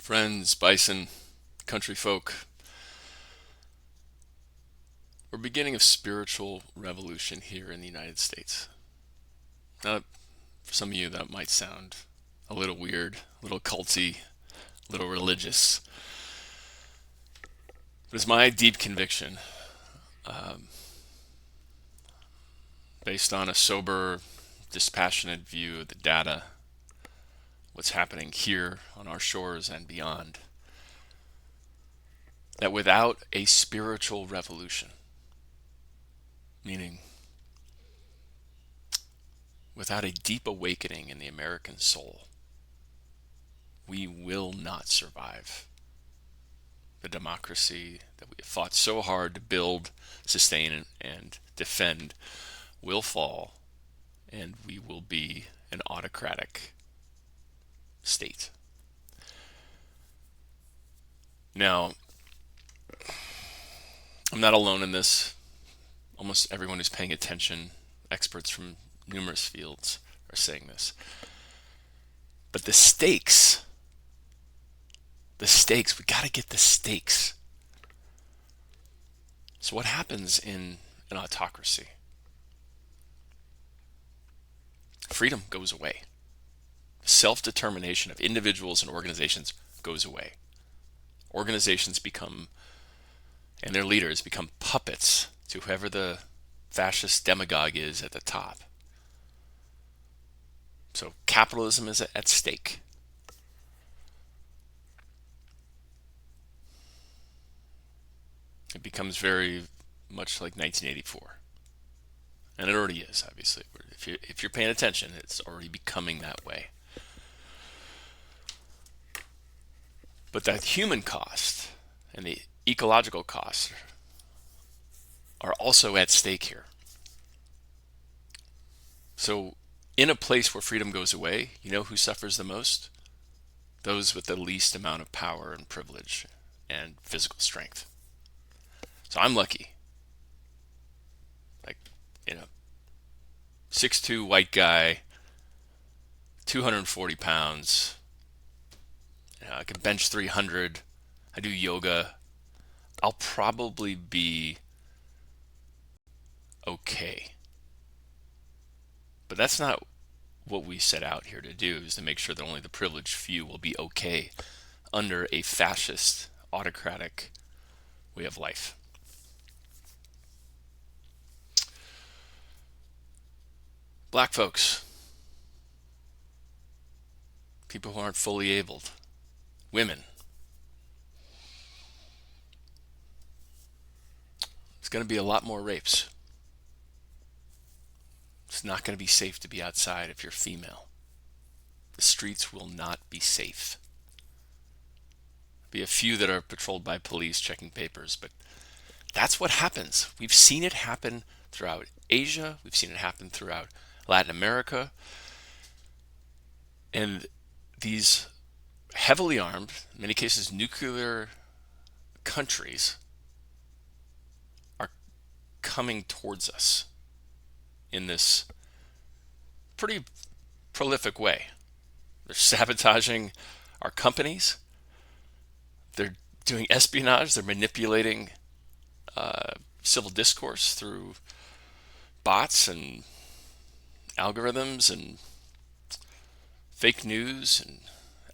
Friends, bison, country folk, we're beginning a spiritual revolution here in the United States. Now, for some of you, that might sound a little weird, a little culty, a little religious, but it's my deep conviction, based on a sober, dispassionate view of the data, what's happening here on our shores and beyond, that without a spiritual revolution, meaning without a deep awakening in the American soul, we will not survive. The democracy that we have fought so hard to build, sustain, and defend will fall, and we will be an autocratic state. Now, I'm not alone in this. Almost everyone who's paying attention, experts from numerous fields, are saying this. But the stakes, we got to get the stakes. So what happens in an autocracy? Freedom goes away. Self-determination of individuals and organizations goes away. Organizations become, and their leaders become puppets to whoever the fascist demagogue is at the top. So capitalism is at stake. It becomes very much like 1984. And it already is, obviously. If you're paying attention, it's already becoming that way. But that human cost and the ecological cost are also at stake here. So in a place where freedom goes away, you know who suffers the most? Those with the least amount of power and privilege and physical strength. So I'm lucky. Like, 6'2" white guy, 240 pounds. I can bench 300. I do yoga. I'll probably be okay. But that's not what we set out here to do, is to make sure that only the privileged few will be okay under a fascist, autocratic way of life. Black folks, people who aren't fully abled, women. It's going to be a lot more rapes. It's not going to be safe to be outside if you're female. The streets will not be safe. There'll be a few that are patrolled by police checking papers, but that's what happens. We've seen it happen throughout Asia. We've seen it happen throughout Latin America. And these heavily armed, in many cases nuclear countries, are coming towards us in this pretty prolific way. They're sabotaging our companies. They're doing espionage. They're manipulating civil discourse through bots and algorithms and fake news and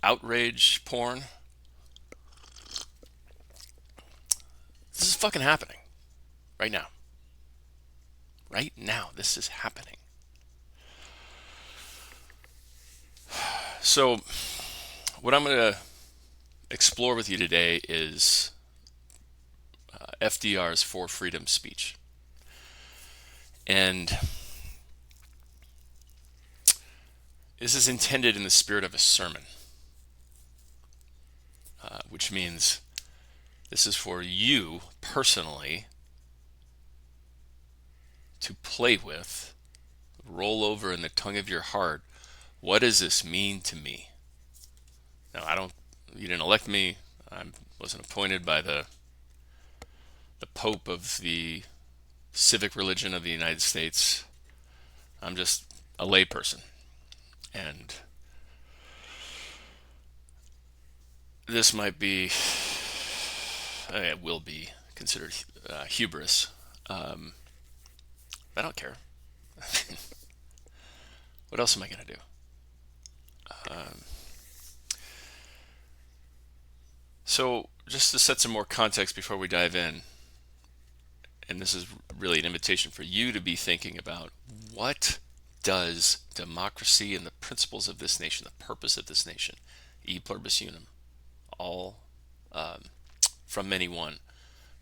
outrage porn. This is fucking happening right now. Right now, this is happening. So, what I'm going to explore with you today is FDR's For Freedom speech. And this is intended in the spirit of a sermon, which means this is for you personally to play with, roll over in the tongue of your heart. What does this mean to me? Now, you didn't elect me. I wasn't appointed by the Pope of the civic religion of the United States. I'm just a layperson. And this might be, it will be considered hubris. Um, I don't care. What else am I going to do? Um, so, just to set some more context before we dive in, and this is really an invitation for you to be thinking about what does democracy and the principles of this nation, the purpose of this nation, e pluribus unum, all um, from many one,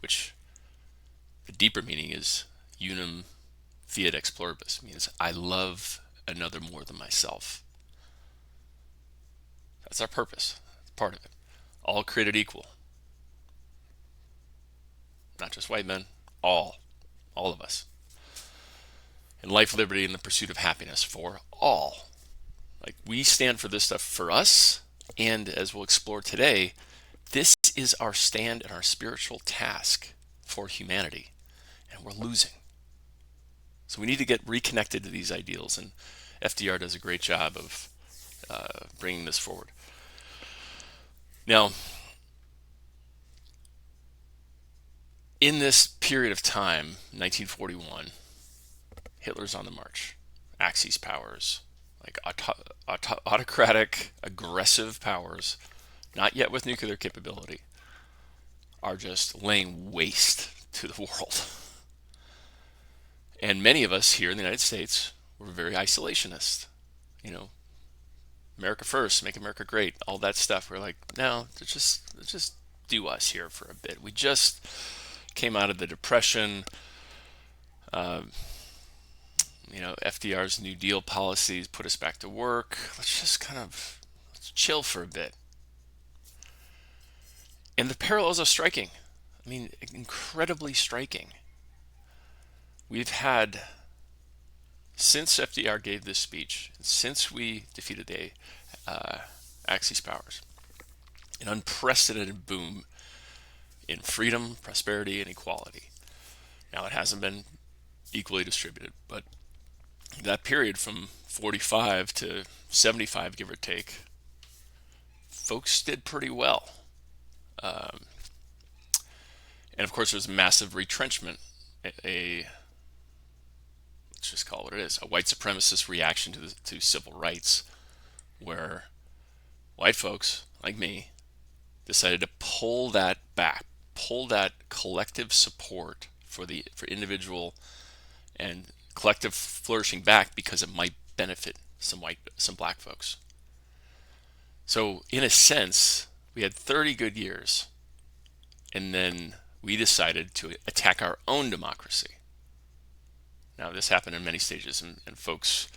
which the deeper meaning is unum fiat ex pluribus, means I love another more than myself. That's our purpose. That's part of it. All created equal, not just white men, all of us. And life, liberty, and the pursuit of happiness for all. Like, we stand for this stuff for us, and as we'll explore today, this is our stand and our spiritual task for humanity, and we're losing. So we need to get reconnected to these ideals, and FDR does a great job of bringing this forward. Now, in this period of time, 1941, Hitler's on the march. Axis powers, like autocratic, aggressive powers, not yet with nuclear capability, are just laying waste to the world. And many of us here in the United States were very isolationist. You know, America first, make America great, all that stuff. We're like, no, let's just do us here for a bit. We just came out of the Depression. Um, FDR's New Deal policies put us back to work. Let's chill for a bit. And the parallels are striking. I mean, incredibly striking. We've had, since FDR gave this speech, since we defeated the Axis powers, an unprecedented boom in freedom, prosperity, and equality. Now, it hasn't been equally distributed, but that period from 45 to 75, give or take, folks did pretty well. Um, and of course, there's massive retrenchment, let's just call it what it is, a white supremacist reaction to civil rights, where white folks like me decided to pull that back, pull that collective support for individual and collective flourishing back, because it might benefit some black folks. So in a sense, we had 30 good years, and then we decided to attack our own democracy. Now, this happened in many stages, and folks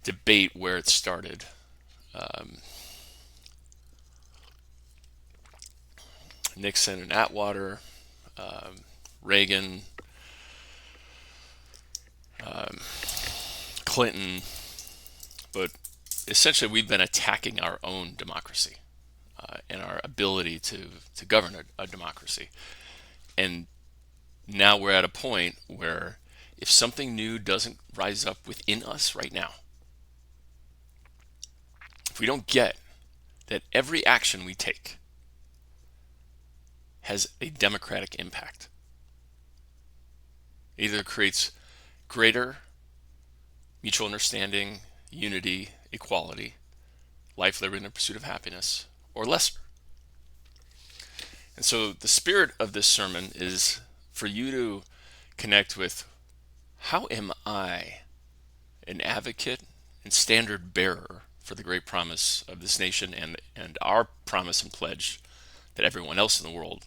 debate where it started. Um, Nixon and Atwater, Reagan, um, Clinton, but essentially we've been attacking our own democracy and our ability to govern a democracy. And now we're at a point where if something new doesn't rise up within us right now, if we don't get that every action we take has a democratic impact, it either creates greater mutual understanding, unity, equality, life, liberty, and the pursuit of happiness, or lesser. And so the spirit of this sermon is for you to connect with, how am I an advocate and standard bearer for the great promise of this nation, and our promise and pledge that everyone else in the world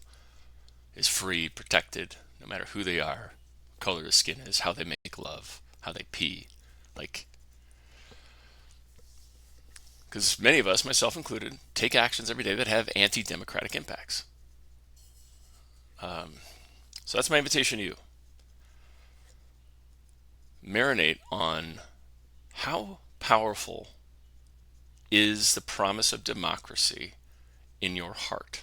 is free, protected, no matter who they are, color their skin is, how they make love, how they pee. Like, because many of us, myself included, take actions every day that have anti-democratic impacts. So that's my invitation to you. Marinate on how powerful is the promise of democracy in your heart.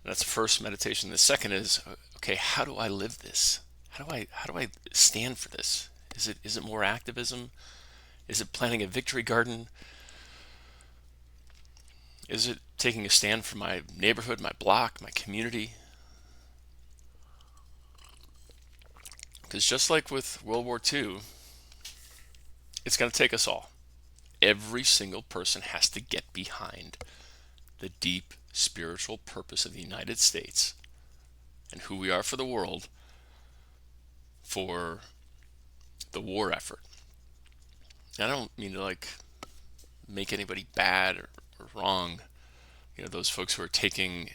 That's the first meditation. The second is, okay, how do I live this? How do I stand for this? Is it more activism? Is it planting a victory garden? Is it taking a stand for my neighborhood, my block, my community? Because just like with World War II, it's going to take us all. Every single person has to get behind the deep spiritual purpose of the United States and who we are for the world, for the war effort. And I don't mean to make anybody bad or wrong. Those folks who are taking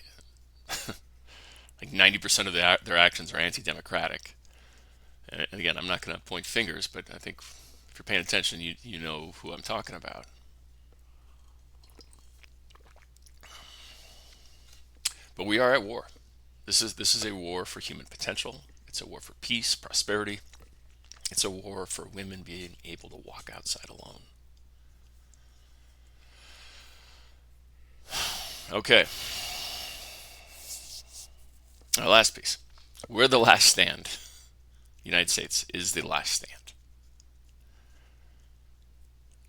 like 90% of their actions are anti-democratic. And again, I'm not going to point fingers, but I think if you're paying attention, you know who I'm talking about. But we are at war. This is a war for human potential. It's a war for peace, prosperity. It's a war for women being able to walk outside alone. Okay. Our last piece. We're the last stand. The United States is the last stand.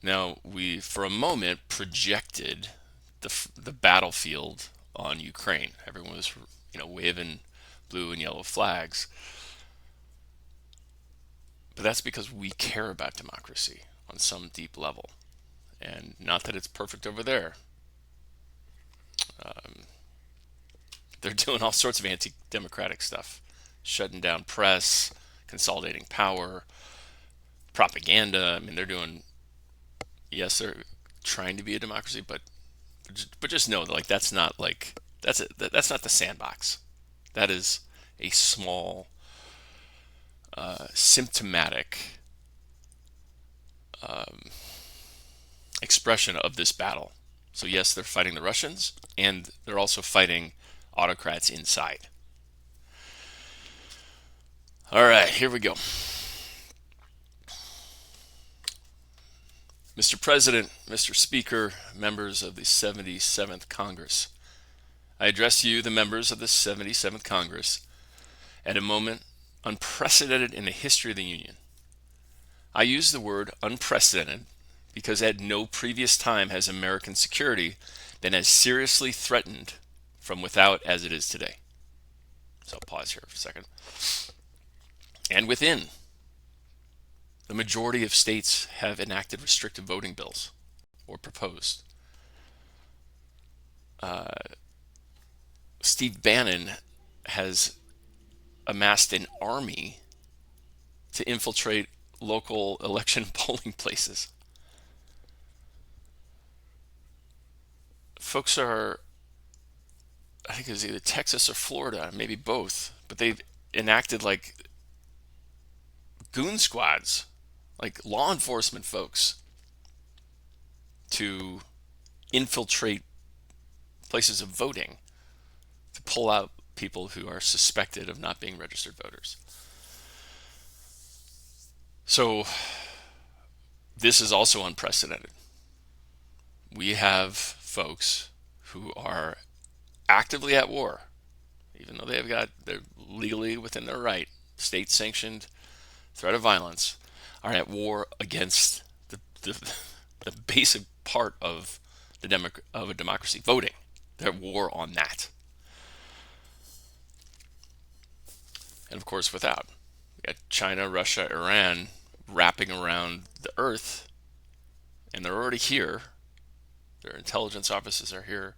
Now, we, for a moment, projected the battlefield on Ukraine. Everyone was, waving blue and yellow flags. But that's because we care about democracy on some deep level. And not that it's perfect over there. They're doing all sorts of anti-democratic stuff. Shutting down press, consolidating power, propaganda. I mean, they're doing, yes, they're trying to be a democracy, but just know that that's not the sandbox. That is a small, symptomatic expression of this battle. So yes, they're fighting the Russians, and they're also fighting autocrats inside. All right, here we go. Mr. President, Mr. Speaker, members of the 77th Congress, I address you, the members of the 77th Congress, at a moment unprecedented in the history of the Union. I use the word unprecedented because at no previous time has American security been as seriously threatened from without as it is today. So I'll pause here for a second. And within, the majority of states have enacted restrictive voting bills or proposed. Steve Bannon has amassed an army to infiltrate local election polling places. Folks are, I think it was either Texas or Florida, maybe both, but they've enacted goon squads, like law enforcement folks, to infiltrate places of voting, to pull out people who are suspected of not being registered voters. So this is also unprecedented. We have folks who are actively at war, even though they're legally within their right, state-sanctioned threat of violence, are at war against the basic part of a democracy, voting. They're at war on that. And of course, without. We got China, Russia, Iran wrapping around the earth, and they're already here. Their intelligence offices are here.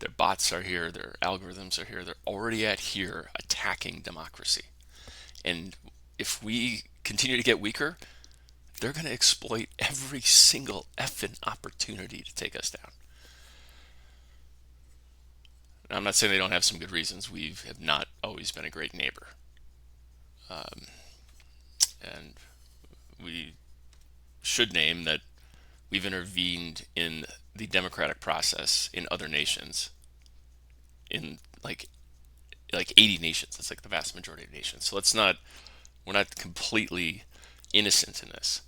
Their bots are here. Their algorithms are here. They're already at here attacking democracy. And if we continue to get weaker, they're going to exploit every single effing opportunity to take us down. Now, I'm not saying they don't have some good reasons. We have not always been a great neighbor. And we should name that we've intervened in the democratic process in other nations, in like 80 nations. That's like the vast majority of nations. So we're not completely innocent in this.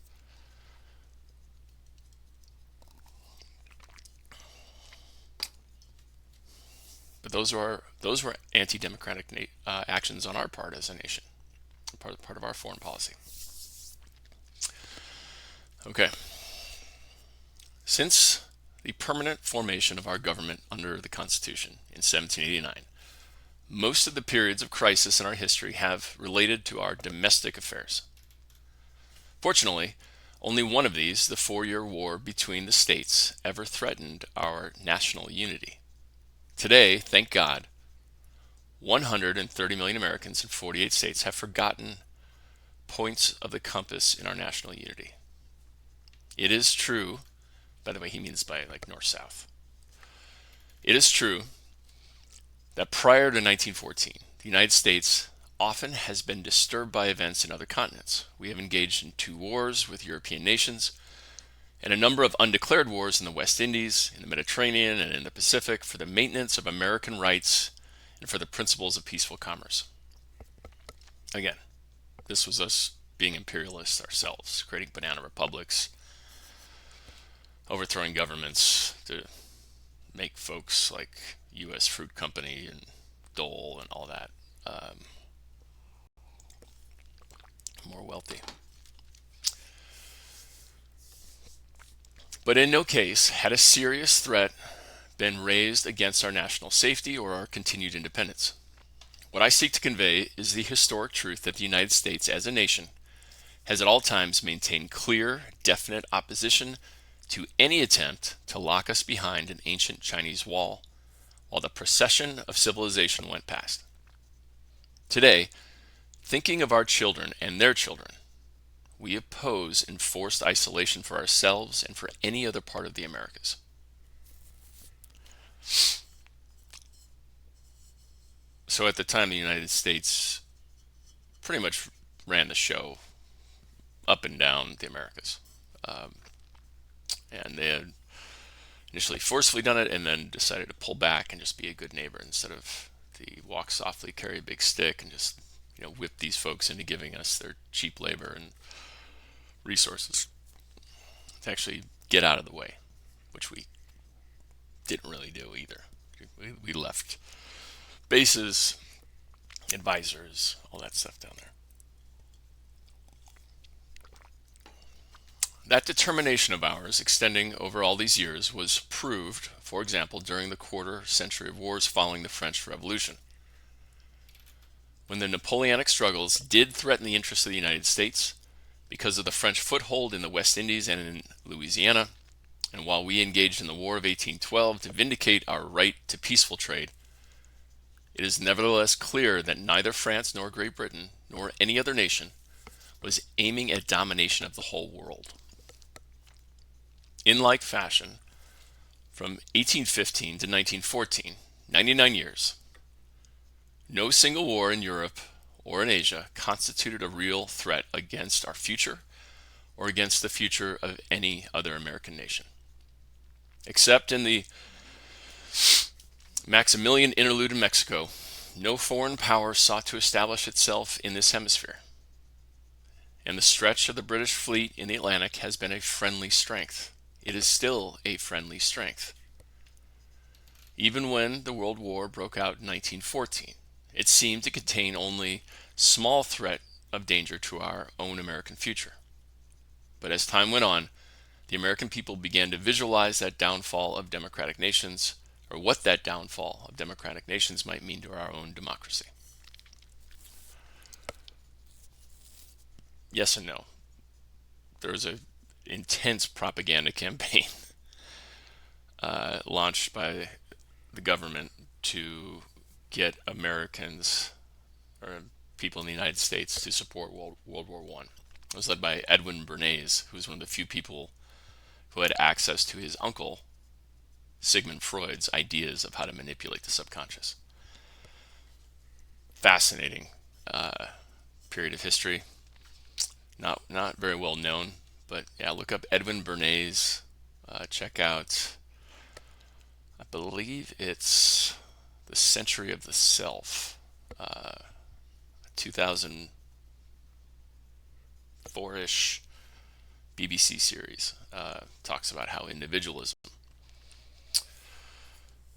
But those were anti-democratic actions on our part as a nation, part of our foreign policy. Okay. Since the permanent formation of our government under the Constitution in 1789. Most of the periods of crisis in our history have related to our domestic affairs. Fortunately, only one of these, the 4-year war between the states, ever threatened our national unity. Today, thank God, 130 million Americans in 48 states have forgotten points of the compass in our national unity. It is true, by the way, he means by like north-south. It is true that prior to 1914, the United States often has been disturbed by events in other continents. We have engaged in 2 wars with European nations and a number of undeclared wars in the West Indies, in the Mediterranean, and in the Pacific for the maintenance of American rights and for the principles of peaceful commerce. Again, this was us being imperialists ourselves, creating banana republics, overthrowing governments to make folks like U.S. Fruit Company and Dole and all that more wealthy. But in no case had a serious threat been raised against our national safety or our continued independence. What I seek to convey is the historic truth that the United States as a nation has at all times maintained clear, definite opposition to any attempt to lock us behind an ancient Chinese wall while the procession of civilization went past. Today, thinking of our children and their children, we oppose enforced isolation for ourselves and for any other part of the Americas. So at the time, the United States pretty much ran the show up and down the Americas. And they had initially forcefully done it and then decided to pull back and just be a good neighbor instead of the walk softly, carry a big stick and just whip these folks into giving us their cheap labor and resources to actually get out of the way, which we didn't really do either. We left bases, advisors, all that stuff down there. That determination of ours, extending over all these years, was proved, for example, during the quarter century of wars following the French Revolution. When the Napoleonic struggles did threaten the interests of the United States because of the French foothold in the West Indies and in Louisiana, and while we engaged in the War of 1812 to vindicate our right to peaceful trade, it is nevertheless clear that neither France nor Great Britain nor any other nation was aiming at domination of the whole world. In like fashion, from 1815 to 1914, 99 years, no single war in Europe or in Asia constituted a real threat against our future or against the future of any other American nation. Except in the Maximilian interlude in Mexico, no foreign power sought to establish itself in this hemisphere. And the stretch of the British fleet in the Atlantic has been a friendly strength. It is still a friendly strength. Even when the World War broke out in 1914, it seemed to contain only small threat of danger to our own American future. But as time went on, the American people began to visualize that downfall of democratic nations, or what that downfall of democratic nations might mean to our own democracy. Yes and no. There was an intense propaganda campaign launched by the government to get Americans or people in the United States to support World War I. It was led by Edwin Bernays, who was one of the few people who had access to his uncle, Sigmund Freud's ideas of how to manipulate the subconscious. Fascinating period of history. Not very well known, but yeah, look up Edwin Bernays. Check out, I believe it's The Century of the Self, 2004-ish BBC series. Talks about how individualism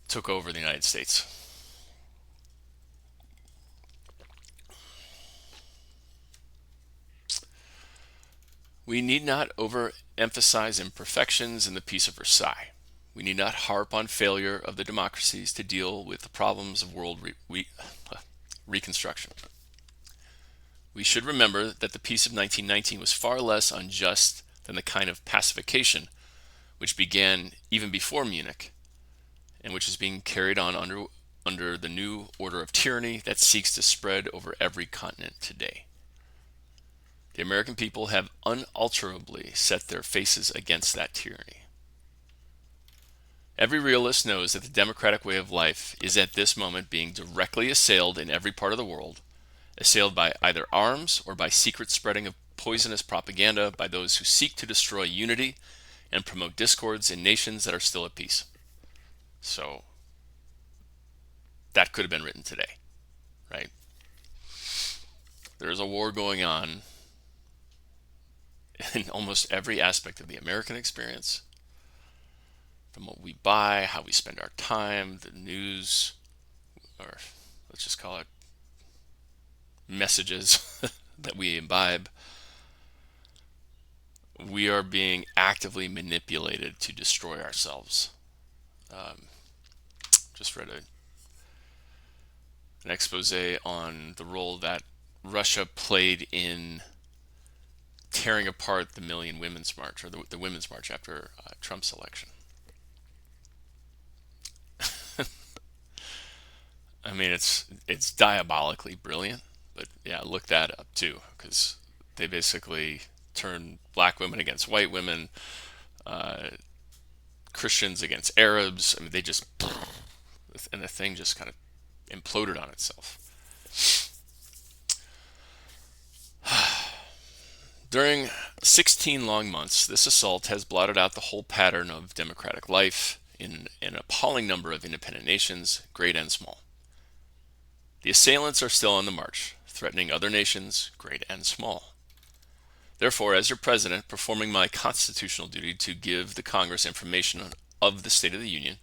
took over the United States. We need not overemphasize imperfections in the Peace of Versailles. We need not harp on failure of the democracies to deal with the problems of world reconstruction. We should remember that the peace of 1919 was far less unjust than the kind of pacification which began even before Munich and which is being carried on under the new order of tyranny that seeks to spread over every continent today. The American people have unalterably set their faces against that tyranny. Every realist knows that the democratic way of life is at this moment being directly assailed in every part of the world, assailed by either arms or by secret spreading of poisonous propaganda by those who seek to destroy unity and promote discords in nations that are still at peace. So that could have been written today, right? There is a war going on in almost every aspect of the American experience, from what we buy, how we spend our time, the news, or let's just call it messages that we imbibe. We are being actively manipulated to destroy ourselves. Just read an expose on the role that Russia played in tearing apart the Million Women's March, or the Women's March after Trump's election. I mean, it's diabolically brilliant, but yeah, look that up too, because they basically turned black women against white women, Christians against Arabs. I mean, and the thing just kind of imploded on itself. During 16 long months, this assault has blotted out the whole pattern of democratic life in an appalling number of independent nations, great and small. The assailants are still on the march, threatening other nations, great and small. Therefore, as your president, performing my constitutional duty to give the Congress information of the State of the Union,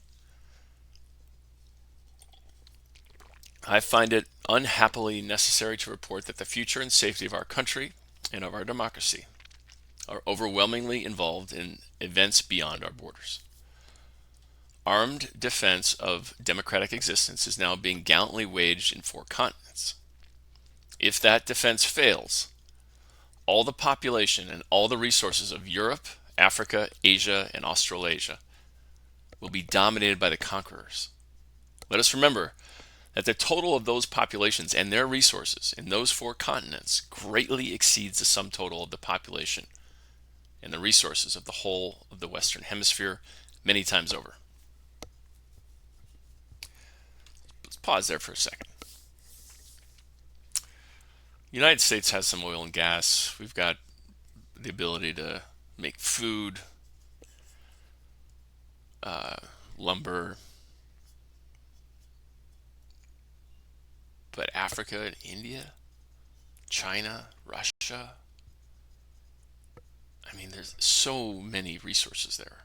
I find it unhappily necessary to report that the future and safety of our country and of our democracy are overwhelmingly involved in events beyond our borders. Armed defense of democratic existence is now being gallantly waged in 4 continents. If that defense fails, all the population and all the resources of Europe, Africa, Asia, and Australasia will be dominated by the conquerors. Let us remember that the total of those populations and their resources in those 4 continents greatly exceeds the sum total of the population and the resources of the whole of the Western Hemisphere many times over. Let's pause there for a second. The United States has some oil and gas. We've got the ability to make food, lumber. But Africa and India, China, Russia, I mean, there's so many resources there.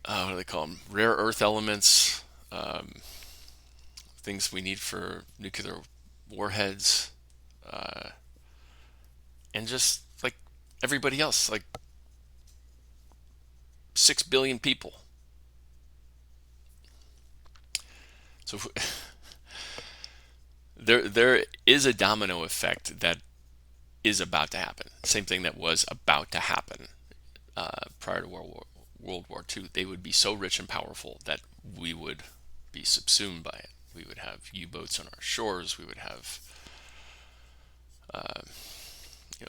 What do they call them? Rare earth elements, things we need for nuclear warheads, and just like everybody else, like 6 billion people. So there is a domino effect that is about to happen. Same thing that was about to happen prior to World War II. They would be so rich and powerful that we would be subsumed by it. We would have U-boats on our shores. We would have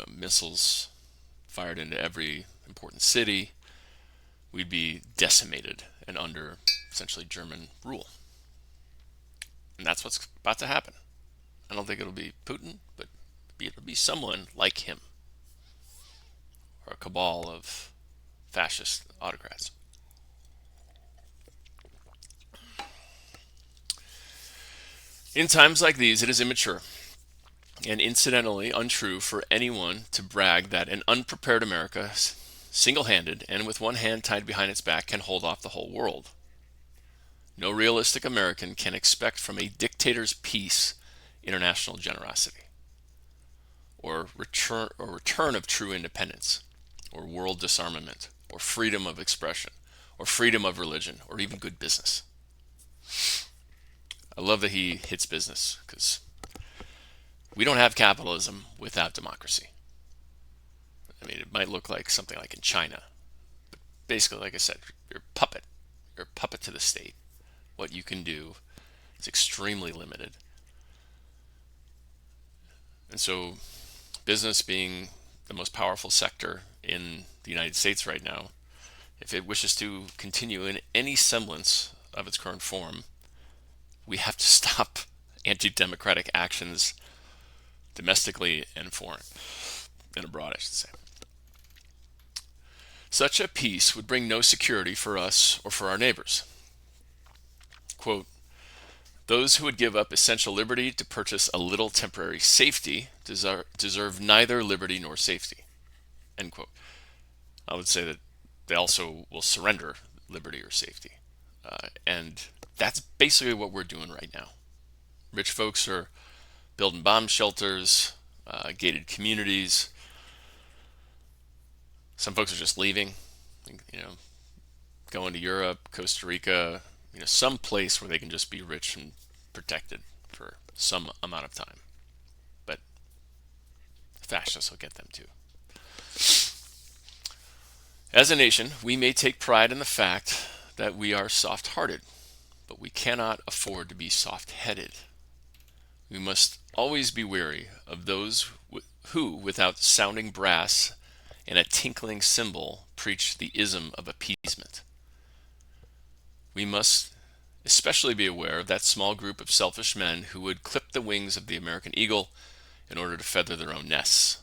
missiles fired into every important city. We'd be decimated and under essentially German rule. And that's what's about to happen. I don't think it'll be Putin, but it'll be someone like him, or a cabal of fascist autocrats. In times like these, it is immature and incidentally untrue for anyone to brag that an unprepared America, single-handed and with one hand tied behind its back, can hold off the whole world. No realistic American can expect from a dictator's peace international generosity, or return of true independence, or world disarmament, or freedom of expression or freedom of religion or even good business. I love that he hits business because we don't have capitalism without democracy. I mean, it might look like something like in China. Basically, like I said, you're a puppet. You're a puppet to the state. What you can do is extremely limited. And so, business being the most powerful sector in the United States right now, if it wishes to continue in any semblance of its current form, we have to stop anti-democratic actions domestically and foreign, and abroad, I should say. Such a peace would bring no security for us or for our neighbors. Quote, those who would give up essential liberty to purchase a little temporary safety deserve neither liberty nor safety. End quote. I would say that they also will surrender liberty or safety. And that's basically what we're doing right now. Rich folks are building bomb shelters, gated communities. Some folks are just leaving, going to Europe, Costa Rica, some place where they can just be rich and protected for some amount of time. But fascists will get them too. As a nation, we may take pride in the fact that we are soft-hearted, but we cannot afford to be soft-headed. We must always be wary of those who, without sounding brass and a tinkling cymbal, preach the ism of appeasement. We must especially be aware of that small group of selfish men who would clip the wings of the American eagle in order to feather their own nests.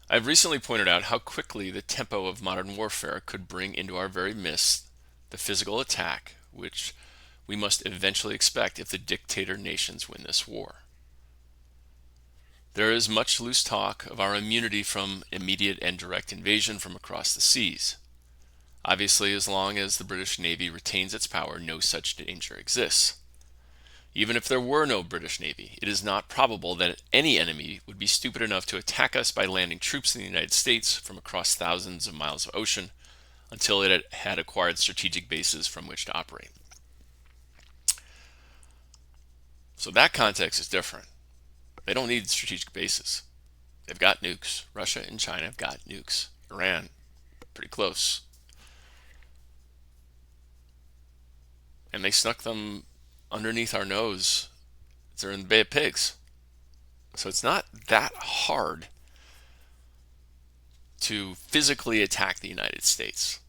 I have recently pointed out how quickly the tempo of modern warfare could bring into our very midst the physical attack which we must eventually expect if the dictator nations win this war. There is much loose talk of our immunity from immediate and direct invasion from across the seas. Obviously, as long as the British Navy retains its power, no such danger exists. Even if there were no British Navy, it is not probable that any enemy would be stupid enough to attack us by landing troops in the United States from across thousands of miles of ocean until it had acquired strategic bases from which to operate. So that context is different. They don't need strategic bases. They've got nukes. Russia and China have got nukes. Iran, pretty close. And they snuck them underneath our nose. They're in the Bay of Pigs. So it's not that hard to physically attack the United States.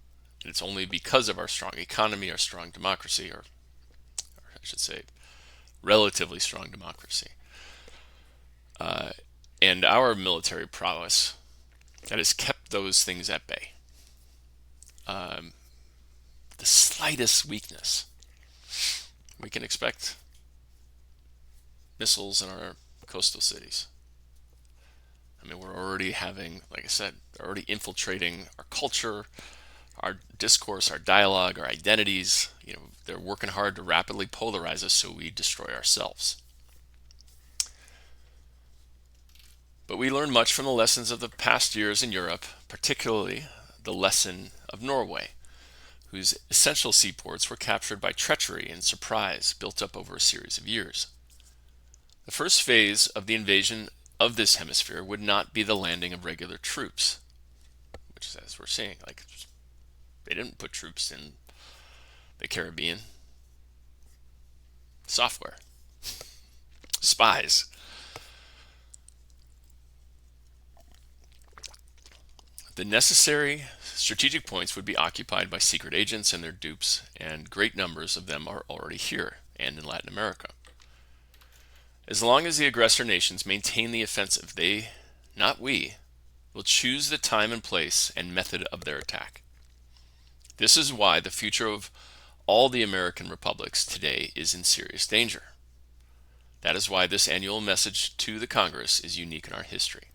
And it's only because of our strong economy, our strong democracy, or I should say, relatively strong democracy, and our military prowess that has kept those things at bay. The slightest weakness, we can expect missiles in our coastal cities. I mean, we're already having, like I said, they're already infiltrating our culture, our discourse, our dialogue, our identities. They're working hard to rapidly polarize us so we destroy ourselves. But we learned much from the lessons of the past years in Europe, particularly the lesson of Norway, whose essential seaports were captured by treachery and surprise built up over a series of years. The first phase of the invasion of this hemisphere would not be the landing of regular troops, which is, as we're seeing, they didn't put troops in the Caribbean. Software. Spies. The necessary strategic points would be occupied by secret agents and their dupes, and great numbers of them are already here and in Latin America. As long as the aggressor nations maintain the offensive, they, not we, will choose the time and place and method of their attack. This is why the future of all the American republics today is in serious danger. That is why this annual message to the Congress is unique in our history.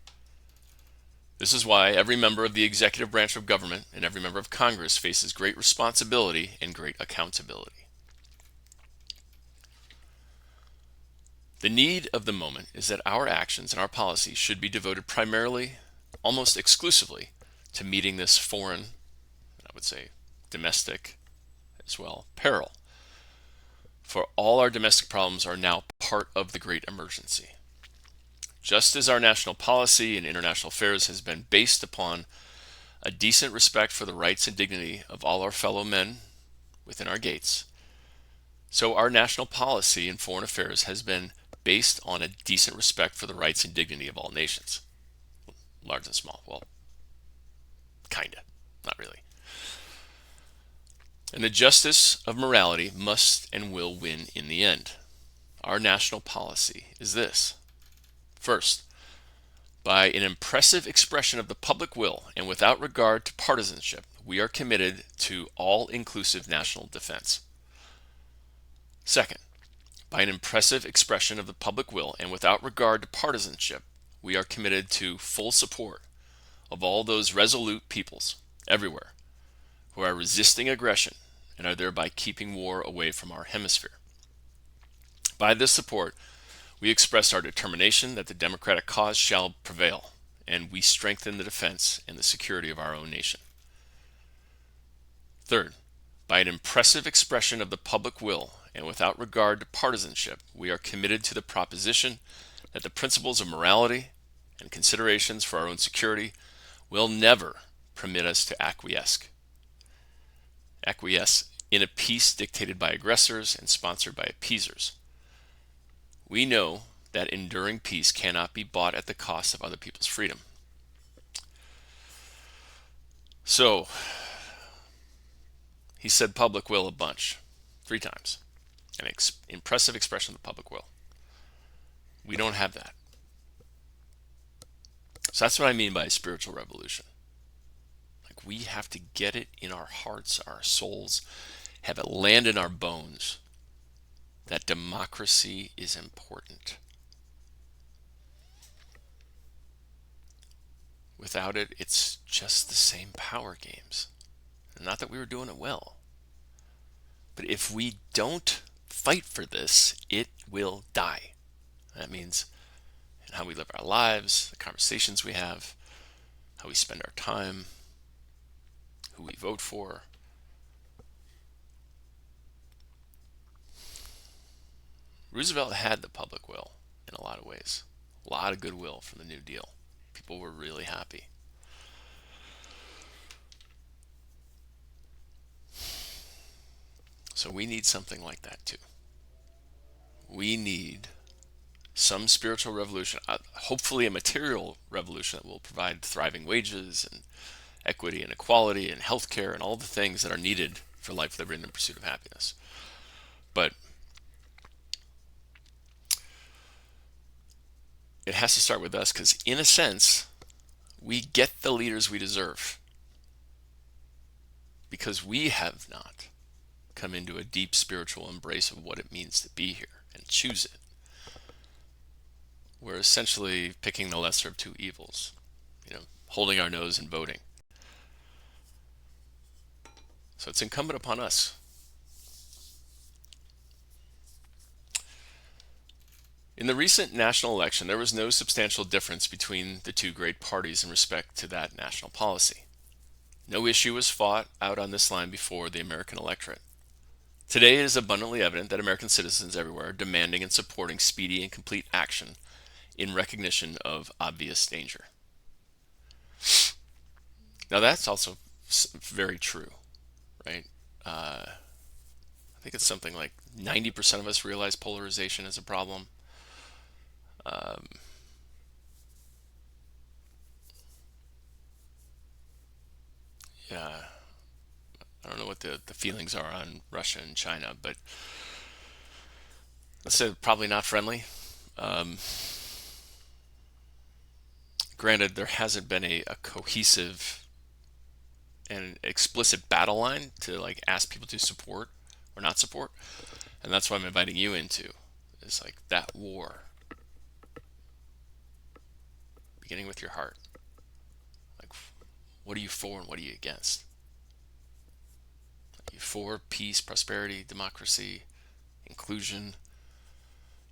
This is why every member of the executive branch of government and every member of Congress faces great responsibility and great accountability. The need of the moment is that our actions and our policies should be devoted primarily, almost exclusively, to meeting this foreign, I would say domestic as well, peril. For all our domestic problems are now part of the great emergency. Just as our national policy and international affairs has been based upon a decent respect for the rights and dignity of all our fellow men within our gates, so our national policy in foreign affairs has been based on a decent respect for the rights and dignity of all nations, large and small. Well, kinda, not really. And the justice of morality must and will win in the end. Our national policy is this. First, by an impressive expression of the public will and without regard to partisanship, we are committed to all-inclusive national defense. Second, by an impressive expression of the public will and without regard to partisanship, we are committed to full support of all those resolute peoples everywhere who are resisting aggression and are thereby keeping war away from our hemisphere. By this support, we express our determination that the democratic cause shall prevail, and we strengthen the defense and the security of our own nation. Third, by an impressive expression of the public will and without regard to partisanship, we are committed to the proposition that the principles of morality and considerations for our own security will never permit us to acquiesce in a peace dictated by aggressors and sponsored by appeasers. We know that enduring peace cannot be bought at the cost of other people's freedom. So, he said public will a bunch, 3 times. An impressive expression of the public will. We don't have that. So that's what I mean by a spiritual revolution. Like, we have to get it in our hearts, our souls, have it land in our bones that democracy is important. Without it, it's just the same power games. Not that we were doing it well. But if we don't fight for this, it will die. That means in how we live our lives, the conversations we have, how we spend our time, who we vote for. Roosevelt had the public will in a lot of ways. A lot of goodwill from the New Deal. People were really happy. So we need something like that too. We need some spiritual revolution, hopefully a material revolution that will provide thriving wages and equity and equality and healthcare and all the things that are needed for life, liberty, and the pursuit of happiness. But it has to start with us because, in a sense, we get the leaders we deserve because we have not come into a deep spiritual embrace of what it means to be here and choose it. We're essentially picking the lesser of two evils, holding our nose and voting. So it's incumbent upon us. In the recent national election, there was no substantial difference between the two great parties in respect to that national policy. No issue was fought out on this line before the American electorate. Today it is abundantly evident that American citizens everywhere are demanding and supporting speedy and complete action in recognition of obvious danger. Now that's also very true, right? I think it's something like 90% of us realize polarization is a problem. Yeah, I don't know what the feelings are on Russia and China, but let's say probably not friendly. Um, Granted, there hasn't been a cohesive and explicit battle line to like ask people to support or not support, and that's what I'm inviting you into. Is like that war, beginning with your heart. Like, what are you for and what are you against? Are you for peace, prosperity, democracy, inclusion,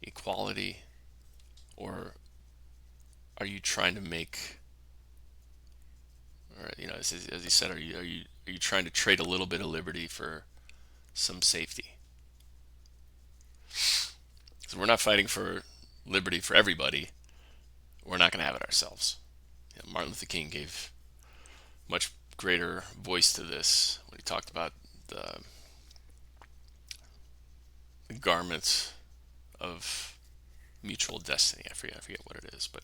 equality, or are you trying to make Or, as he said, are you trying to trade a little bit of liberty for some safety? So we're not fighting for liberty for everybody. We're not going to have it ourselves. Martin Luther King gave much greater voice to this when he talked about the garments of mutual destiny. I forget what it is, but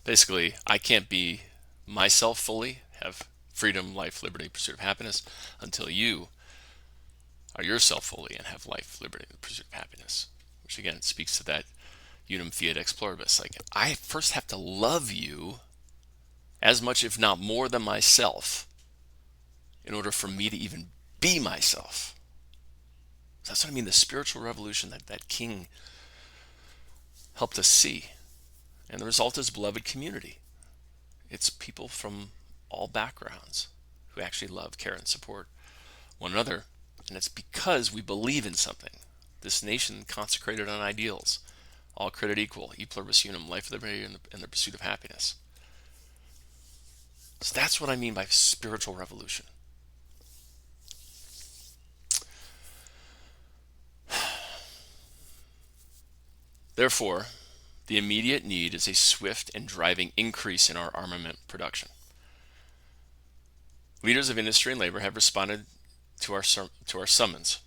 basically, I can't be myself fully, have freedom, life, liberty, pursuit of happiness, until you are yourself fully and have life, liberty, and pursuit of happiness. Which again speaks to that unum fiat ex pluribus. Like, I first have to love you as much, if not more, than myself in order for me to even be myself. That's what I mean, the spiritual revolution that King helped us see. And the result is beloved community. It's people from all backgrounds who actually love, care, and support one another. And it's because we believe in something. This nation consecrated on ideals, all created equal, e pluribus unum, life, liberty, and the pursuit of happiness. So that's what I mean by spiritual revolution. Therefore, the immediate need is a swift and driving increase in our armament production. Leaders of industry and labor have responded to our summons.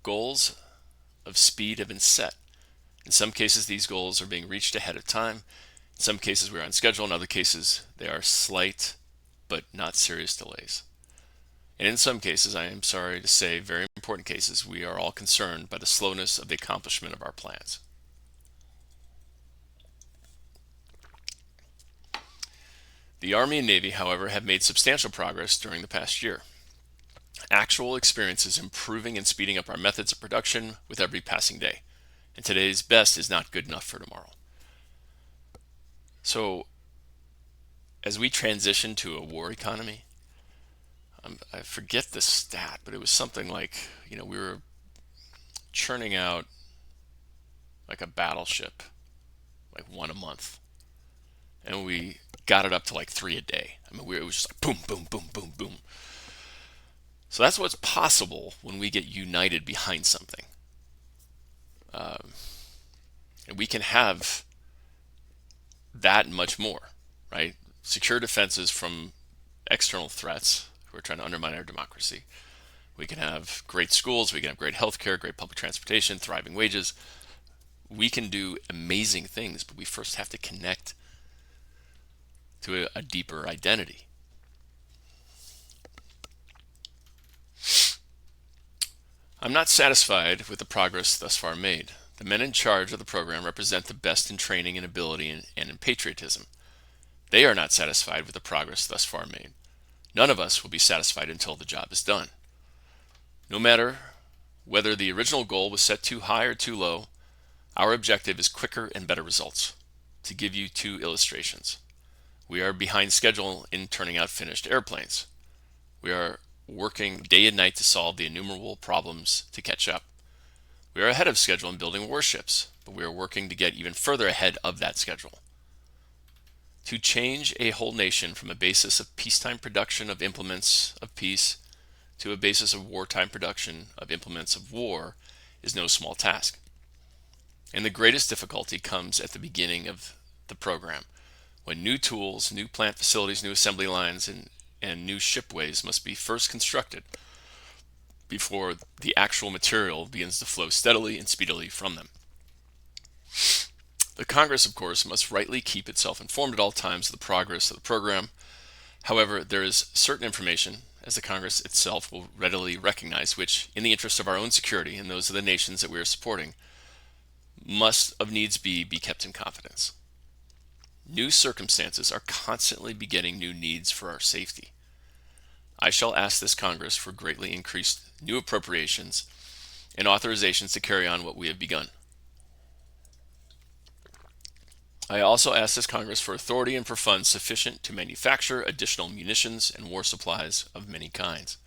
Goals of speed have been set. In some cases, these goals are being reached ahead of time. In some cases, we're on schedule. In other cases, they are slight but not serious delays. And in some cases, I am sorry to say, very important cases, we are all concerned by the slowness of the accomplishment of our plans. The Army and Navy, however, have made substantial progress during the past year. Actual experience is improving and speeding up our methods of production with every passing day. And today's best is not good enough for tomorrow. So, as we transition to a war economy, I forget the stat, but it was something like, we were churning out like a battleship, like one a month. And we got it up to like 3 a day. I mean, it was just like boom, boom, boom, boom, boom. So that's what's possible when we get united behind something. And we can have that and much more, right? Secure defenses from external threats who are trying to undermine our democracy. We can have great schools, we can have great healthcare, great public transportation, thriving wages. We can do amazing things, but we first have to connect to a deeper identity. I'm not satisfied with the progress thus far made. The men in charge of the program represent the best in training and ability and in patriotism. They are not satisfied with the progress thus far made. None of us will be satisfied until the job is done. No matter whether the original goal was set too high or too low, our objective is quicker and better results. To give you 2 illustrations. We are behind schedule in turning out finished airplanes. We are working day and night to solve the innumerable problems to catch up. We are ahead of schedule in building warships, but we are working to get even further ahead of that schedule. To change a whole nation from a basis of peacetime production of implements of peace to a basis of wartime production of implements of war is no small task. And the greatest difficulty comes at the beginning of the program, when new tools, new plant facilities, new assembly lines, and new shipways must be first constructed before the actual material begins to flow steadily and speedily from them. The Congress, of course, must rightly keep itself informed at all times of the progress of the program. However, there is certain information, as the Congress itself will readily recognize, which, in the interest of our own security and those of the nations that we are supporting, must of needs be kept in confidence. New circumstances are constantly begetting new needs for our safety. I shall ask this Congress for greatly increased new appropriations and authorizations to carry on what we have begun. I also ask this Congress for authority and for funds sufficient to manufacture additional munitions and war supplies of many kinds,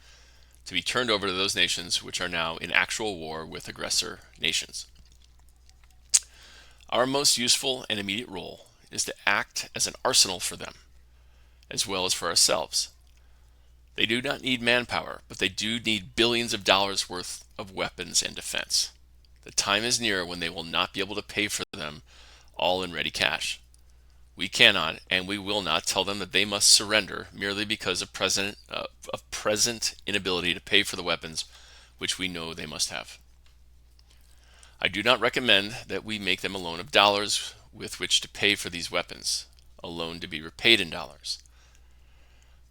to be turned over to those nations which are now in actual war with aggressor nations. Our most useful and immediate role is to act as an arsenal for them, as well as for ourselves. They do not need manpower, but they do need billions of dollars worth of weapons and defense. The time is near when they will not be able to pay for them all in ready cash. We cannot and we will not tell them that they must surrender merely because of present inability to pay for the weapons which we know they must have. I do not recommend that we make them a loan of dollars with which to pay for these weapons, a loan to be repaid in dollars.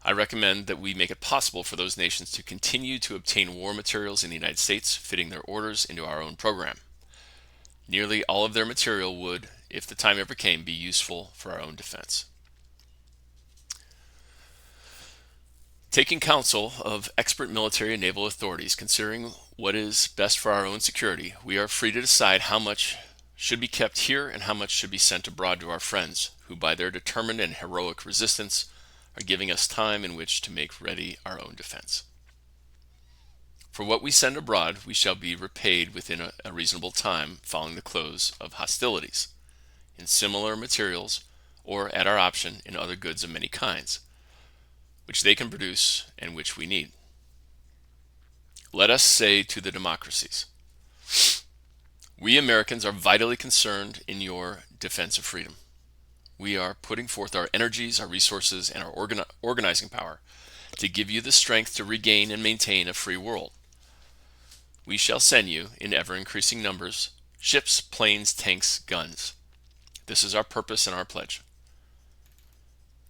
I recommend that we make it possible for those nations to continue to obtain war materials in the United States, fitting their orders into our own program. Nearly all of their material would, if the time ever came, be useful for our own defense. Taking counsel of expert military and naval authorities, considering what is best for our own security, we are free to decide how much should be kept here and how much should be sent abroad to our friends, who by their determined and heroic resistance are giving us time in which to make ready our own defense. For what we send abroad, we shall be repaid within a reasonable time following the close of hostilities, in similar materials, or at our option in other goods of many kinds, which they can produce and which we need. Let us say to the democracies, we Americans are vitally concerned in your defense of freedom. We are putting forth our energies, our resources, and our organizing power to give you the strength to regain and maintain a free world. We shall send you, in ever-increasing numbers, ships, planes, tanks, guns. This is our purpose and our pledge.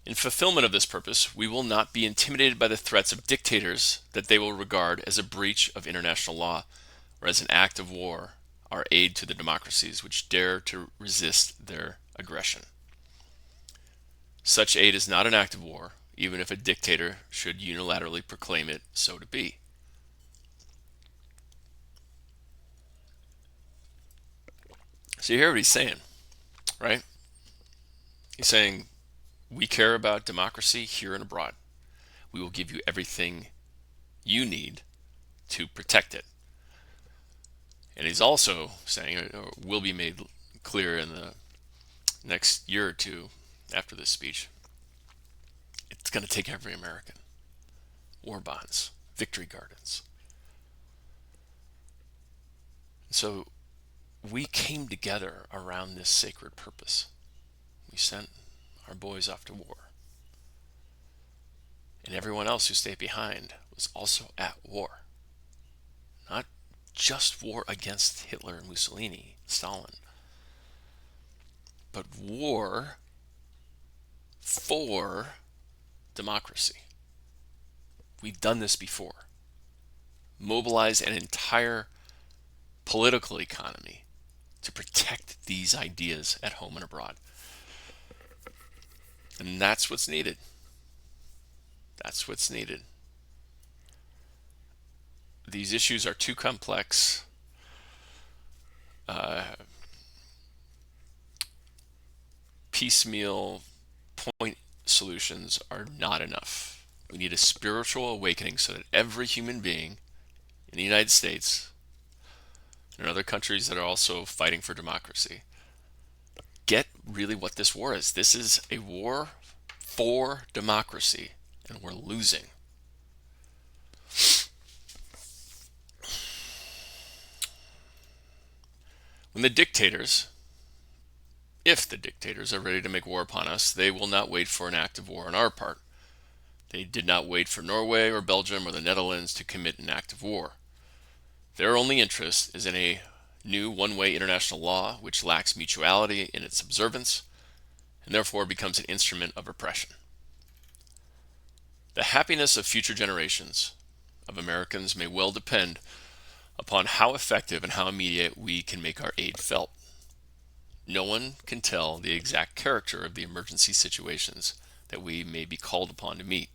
In fulfillment of this purpose, we will not be intimidated by the threats of dictators that they will regard as a breach of international law or as an act of war, our aid to the democracies which dare to resist their aggression. Such aid is not an act of war, even if a dictator should unilaterally proclaim it so to be. So you hear what he's saying, right? He's saying, we care about democracy here and abroad. We will give you everything you need to protect it. And he's also saying, or will be made clear in the next year or two after this speech, it's going to take every American. War bonds, victory gardens. So we came together around this sacred purpose. We sent our boys off to war. And everyone else who stayed behind was also at war. Not just war against Hitler and Mussolini, Stalin, but war for democracy. We've done this before. Mobilize an entire political economy to protect these ideas at home and abroad. And that's what's needed. That's what's needed. These issues are too complex. Piecemeal point solutions are not enough. We need a spiritual awakening so that every human being in the United States and other countries that are also fighting for democracy get really what this war is. This is a war for democracy, and we're losing. When the dictators, if the dictators are ready to make war upon us, they will not wait for an act of war on our part. They did not wait for Norway or Belgium or the Netherlands to commit an act of war. Their only interest is in a new one-way international law which lacks mutuality in its observance and therefore becomes an instrument of oppression. The happiness of future generations of Americans may well depend upon how effective and how immediate we can make our aid felt. No one can tell the exact character of the emergency situations that we may be called upon to meet.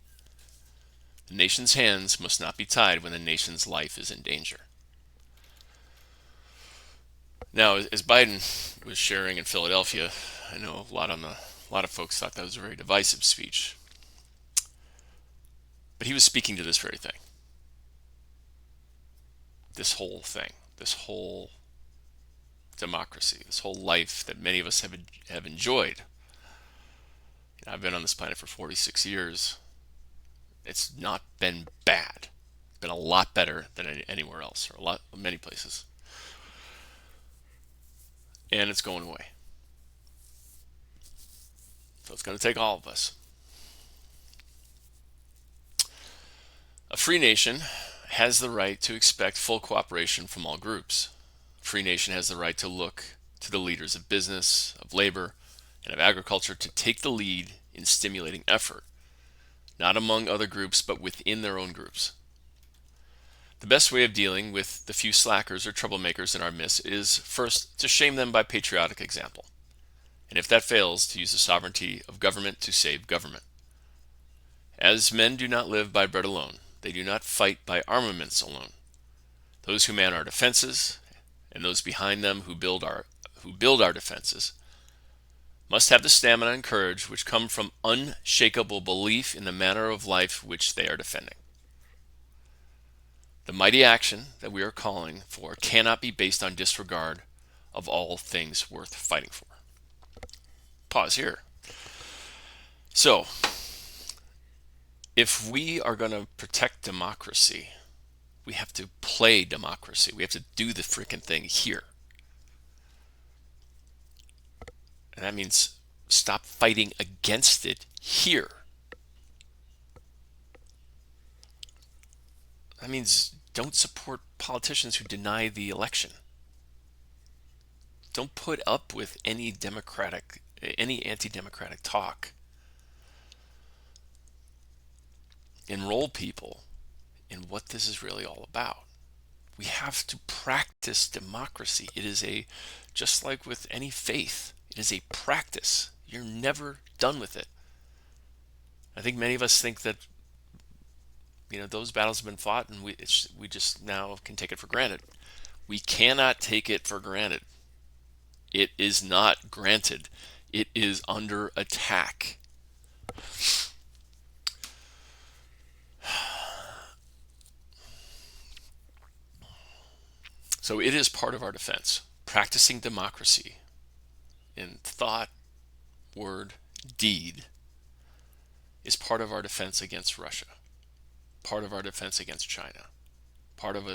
The nation's hands must not be tied when the nation's life is in danger. Now, as Biden was sharing in Philadelphia, I know a lot of folks thought that was a very divisive speech. But he was speaking to this very thing. This whole thing, this whole democracy, this whole life that many of us have enjoyed. I've been on this planet for 46 years. It's not been bad. It's been a lot better than anywhere else, or many places. And it's going away. So it's going to take all of us. A free nation has the right to expect full cooperation from all groups. A free nation has the right to look to the leaders of business, of labor, and of agriculture to take the lead in stimulating effort, not among other groups, but within their own groups. The best way of dealing with the few slackers or troublemakers in our midst is, first, to shame them by patriotic example, and if that fails, to use the sovereignty of government to save government. As men do not live by bread alone, they do not fight by armaments alone. Those who man our defenses, and those behind them who build our defenses, must have the stamina and courage which come from unshakable belief in the manner of life which they are defending. The mighty action that we are calling for cannot be based on disregard of all things worth fighting for. Pause here. So, if we are going to protect democracy, we have to play democracy. We have to do the freaking thing here. And that means stop fighting against it here. That means don't support politicians who deny the election. Don't put up with any anti-democratic talk. Enroll people in what this is really all about. We have to practice democracy. It is just like with any faith, it is a practice. You're never done with it. I think many of us think that those battles have been fought, and we just now can take it for granted. We cannot take it for granted. It is not granted. It is under attack. So it is part of our defense. Practicing democracy in thought, word, deed is part of our defense against Russia, part of our defense against China, part of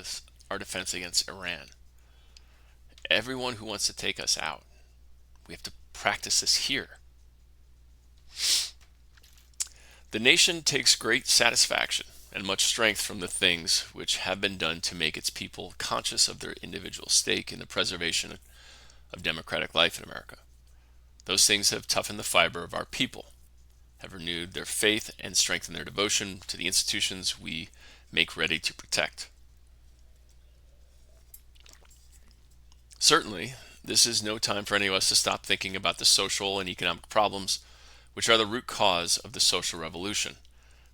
our defense against Iran. Everyone who wants to take us out, we have to practice this here. The nation takes great satisfaction and much strength from the things which have been done to make its people conscious of their individual stake in the preservation of democratic life in America. Those things have toughened the fiber of our people, have renewed their faith, and strengthened their devotion to the institutions we make ready to protect. Certainly, this is no time for any of us to stop thinking about the social and economic problems which are the root cause of the social revolution,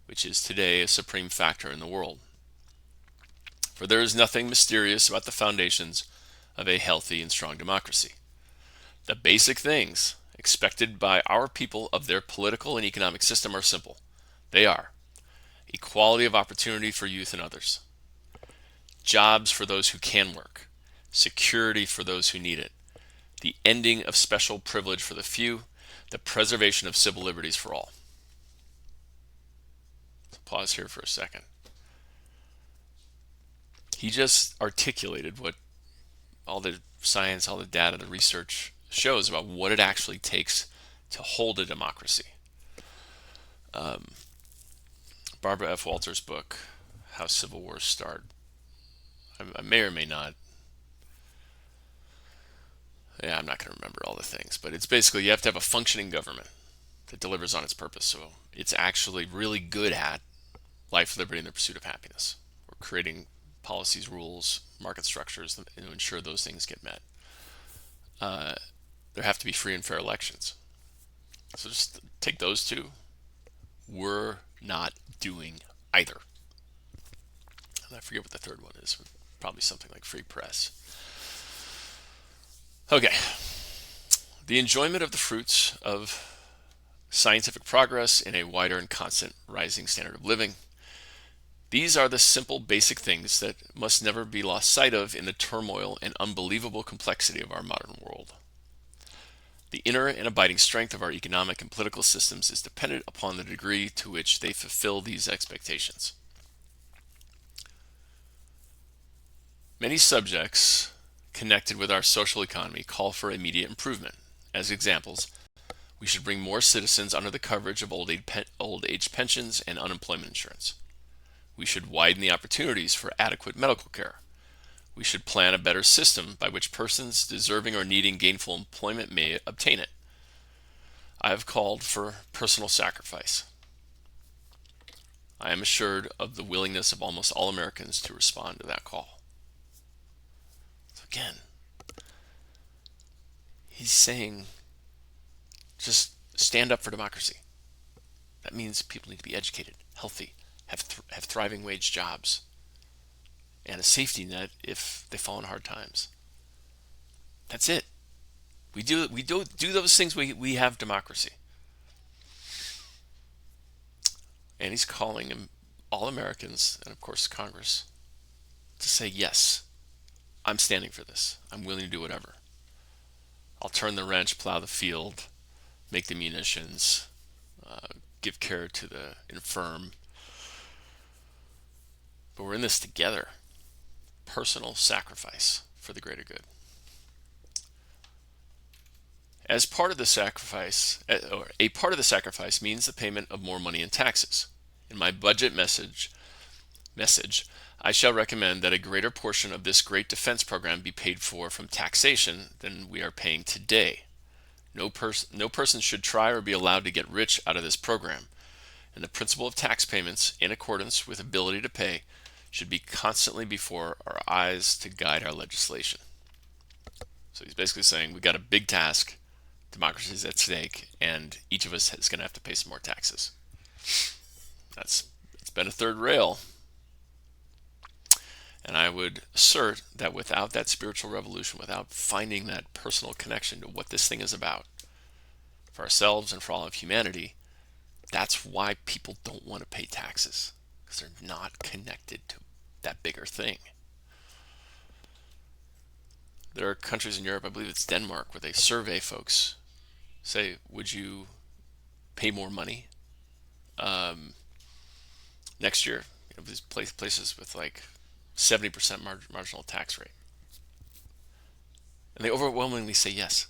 which is today a supreme factor in the world. For there is nothing mysterious about the foundations of a healthy and strong democracy. The basic things expected by our people of their political and economic system are simple. They are equality of opportunity for youth and others, jobs for those who can work, security for those who need it, the ending of special privilege for the few, the preservation of civil liberties for all. Pause here for a second. He just articulated what all the science, all the data, the research shows about what it actually takes to hold a democracy. Barbara F. Walters' book, How Civil Wars Start. I may or may not. Yeah, I'm not going to remember all the things, but it's basically you have to have a functioning government that delivers on its purpose. So it's actually really good at life, liberty, and the pursuit of happiness. We're creating policies, rules, market structures to ensure those things get met. There have to be free and fair elections. So just take those two. We're not doing either. And I forget what the third one is. Probably something like free press. Okay. The enjoyment of the fruits of scientific progress in a wider and constant rising standard of living. These are the simple, basic things that must never be lost sight of in the turmoil and unbelievable complexity of our modern world. The inner and abiding strength of our economic and political systems is dependent upon the degree to which they fulfill these expectations. Many subjects connected with our social economy call for immediate improvement. As examples, we should bring more citizens under the coverage of old age pensions and unemployment insurance. We should widen the opportunities for adequate medical care. We should plan a better system by which persons deserving or needing gainful employment may obtain it. I have called for personal sacrifice. I am assured of the willingness of almost all Americans to respond to that call. So again, he's saying just stand up for democracy. That means people need to be educated, healthy, have thriving wage jobs, and a safety net if they fall in hard times. That's it. We do those things, we have democracy. And he's calling all Americans, and of course Congress, to say, yes, I'm standing for this. I'm willing to do whatever. I'll turn the wrench, plow the field, make the munitions, give care to the infirm. But we're in this together. Personal sacrifice for the greater good. As part of the sacrifice, or a part of the sacrifice means the payment of more money in taxes. In my budget message, I shall recommend that a greater portion of this great defense program be paid for from taxation than we are paying today. No person should try or be allowed to get rich out of this program, and the principle of tax payments, in accordance with ability to pay, should be constantly before our eyes to guide our legislation. So he's basically saying we've got a big task, democracy is at stake, and each of us is going to have to pay some more taxes. It's been a third rail. And I would assert that without that spiritual revolution, without finding that personal connection to what this thing is about, for ourselves and for all of humanity, that's why people don't want to pay taxes, because they're not connected to that bigger thing. There are countries in Europe, I believe it's Denmark, where they survey folks, say, would you pay more money next year? These places with like 70% marginal tax rate. And they overwhelmingly say yes.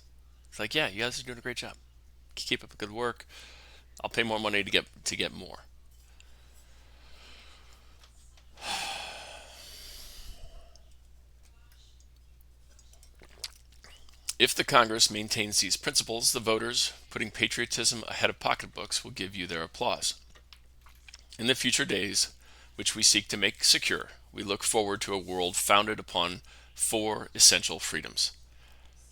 It's like, yeah, you guys are doing a great job. Keep up the good work. I'll pay more money to get more. If the Congress maintains these principles, the voters, putting patriotism ahead of pocketbooks, will give you their applause. In the future days, which we seek to make secure, we look forward to a world founded upon 4 essential freedoms.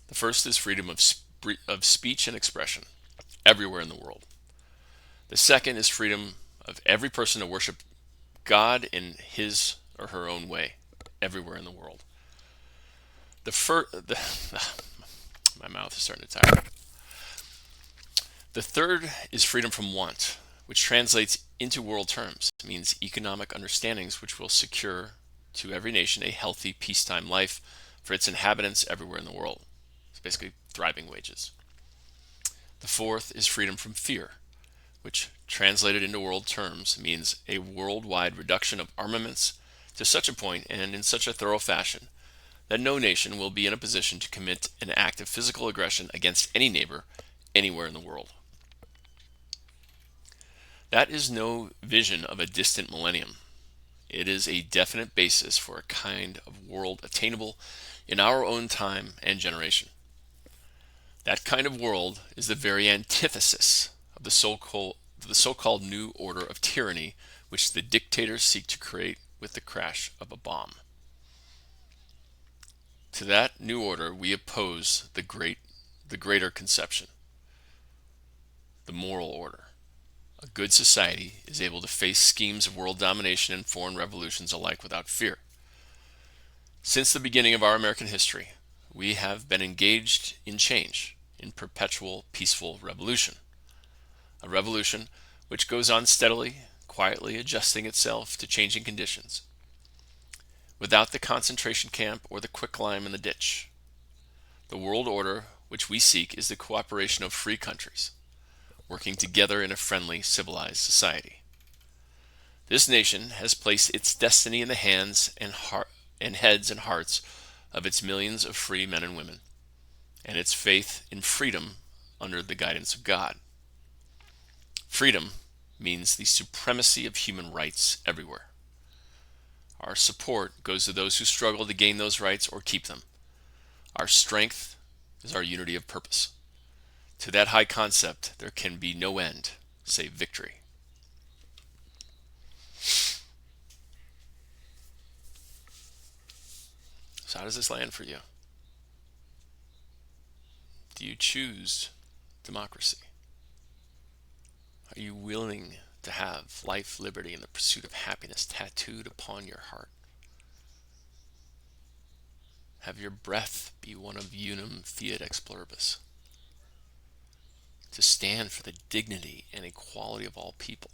The first is freedom of speech and expression, everywhere in the world. The second is freedom of every person to worship God in his or her own way, everywhere in the world. My mouth is starting to tire. The third is freedom from want, which translates into world terms. It means economic understandings which will secure to every nation a healthy peacetime life for its inhabitants everywhere in the world. It's basically thriving wages. The fourth is freedom from fear, which translated into world terms means a worldwide reduction of armaments to such a point and in such a thorough fashion that no nation will be in a position to commit an act of physical aggression against any neighbor anywhere in the world. That is no vision of a distant millennium. It is a definite basis for a kind of world attainable in our own time and generation. That kind of world is the very antithesis of the so-called new order of tyranny which the dictators seek to create with the crash of a bomb. To that new order we oppose the greater conception, the moral order. A good society is able to face schemes of world domination and foreign revolutions alike without fear. Since the beginning of our American history, we have been engaged in change, in perpetual peaceful revolution. A revolution which goes on steadily, quietly adjusting itself to changing conditions, without the concentration camp or the quicklime in the ditch. The world order which we seek is the cooperation of free countries, working together in a friendly, civilized society. This nation has placed its destiny in the hands and heads and hearts of its millions of free men and women, and its faith in freedom under the guidance of God. Freedom means the supremacy of human rights everywhere. Our support goes to those who struggle to gain those rights or keep them. Our strength is our unity of purpose. To that high concept, there can be no end save victory. So how does this land for you? Do you choose democracy? Are you willing to have life, liberty, and the pursuit of happiness tattooed upon your heart? Have your breath be one of unum fiat ex pluribus. To stand for the dignity and equality of all people.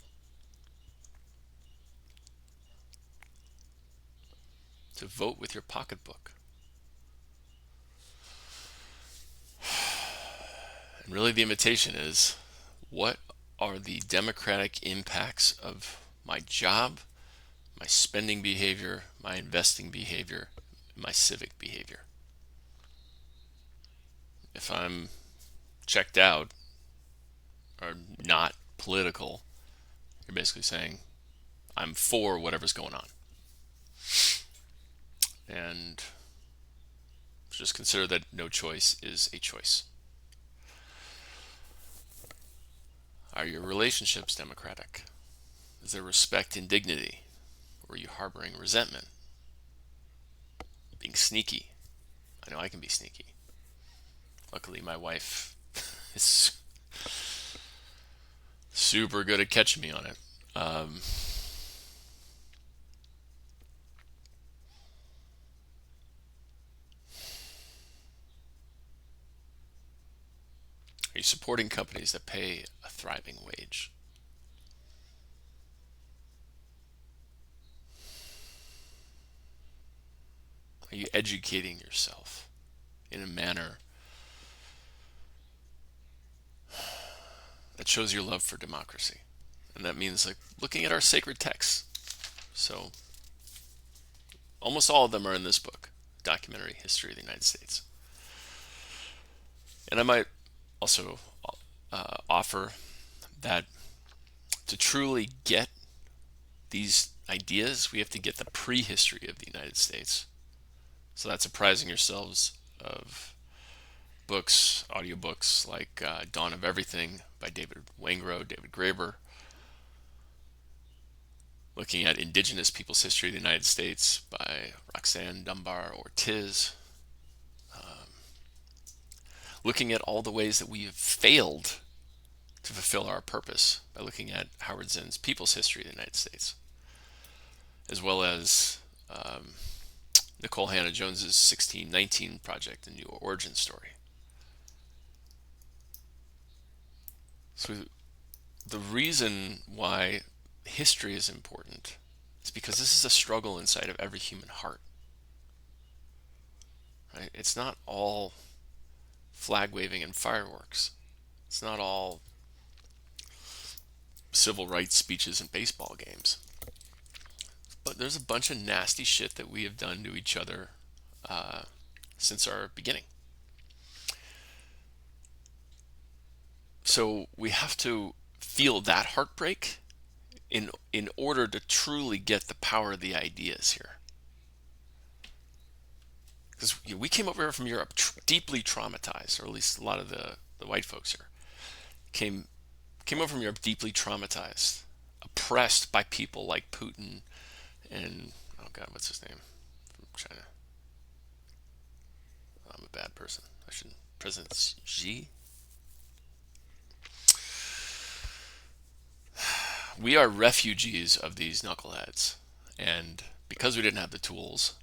To vote with your pocketbook. And really the invitation is, what are the democratic impacts of my job, my spending behavior, my investing behavior, my civic behavior? If I'm checked out or not political, you're basically saying I'm for whatever's going on. And just consider that no choice is a choice. Are your relationships democratic? Is there respect and dignity? Or are you harboring resentment? Being sneaky? I know I can be sneaky. Luckily, my wife is super good at catching me on it. Are you supporting companies that pay a thriving wage? Are you educating yourself in a manner that shows your love for democracy? And that means like looking at our sacred texts. So almost all of them are in this book, Documentary History of the United States. And I might also offer that to truly get these ideas, we have to get the prehistory of the United States. So that's apprising yourselves of books, audiobooks like Dawn of Everything by David Waingro, David Graeber, looking at Indigenous Peoples' History of the United States by Roxanne Dunbar Ortiz, looking at all the ways that we have failed to fulfill our purpose by looking at Howard Zinn's People's History of the United States, as well as Nicole Hannah-Jones's 1619 Project, A New Origin Story. So the reason why history is important is because this is a struggle inside of every human heart. Right? It's not all flag waving and fireworks. It's not all civil rights speeches and baseball games. But there's a bunch of nasty shit that we have done to each other since our beginning. So we have to feel that heartbreak in order to truly get the power of the ideas here. Because we came over here from Europe deeply traumatized, or at least a lot of the white folks here came over from Europe deeply traumatized, oppressed by people like Putin and, oh God, what's his name from China? I'm a bad person. I shouldn't. President Xi? We are refugees of these knuckleheads. And because we didn't have the tools,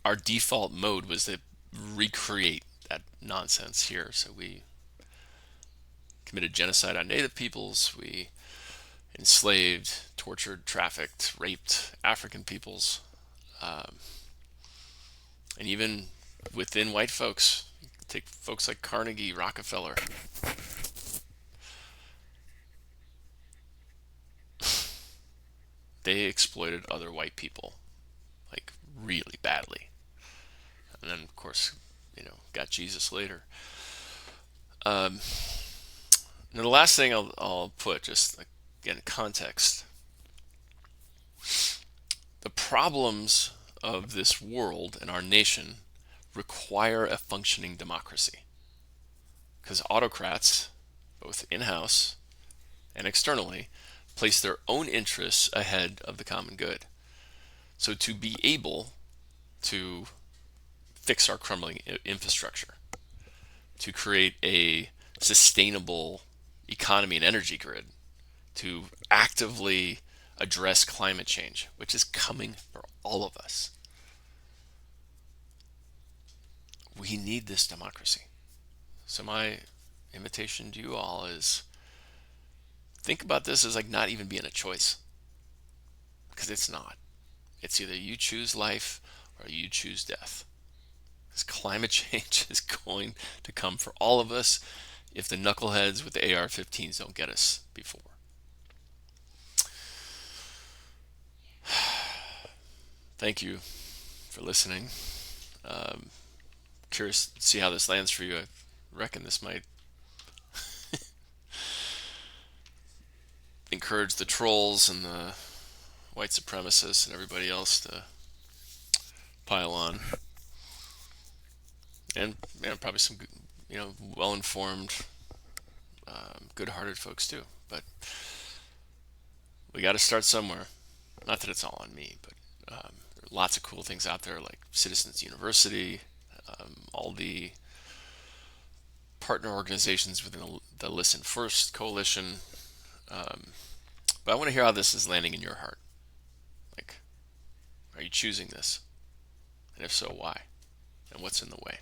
our default mode was to recreate that nonsense here. So we committed genocide on native peoples. We enslaved, tortured, trafficked, raped African peoples. And even within white folks. Take folks like Carnegie, Rockefeller. They exploited other white people like really badly, and then of course, got Jesus later. Um, Now the last thing I'll put, just again, context. The problems of this world and our nation require a functioning democracy, because autocrats, both in-house and externally, place their own interests ahead of the common good. So to be able to fix our crumbling infrastructure, to create a sustainable economy and energy grid, to actively address climate change, which is coming for all of us, we need this democracy. So my invitation to you all is, think about this as like not even being a choice, because it's not. It's either you choose life or you choose death. Because climate change is going to come for all of us if the knuckleheads with the AR-15s don't get us before. Thank you for listening. Um, Curious to see how this lands for you. I reckon this might encourage the trolls and the white supremacists and everybody else to pile on, and probably some well-informed, good-hearted folks too. But we got to start somewhere. Not that it's all on me, but there are lots of cool things out there like Citizens University, all the partner organizations within the Listen First Coalition. But I want to hear how this is landing in your heart. Like, are you choosing this? And if so, why? And what's in the way?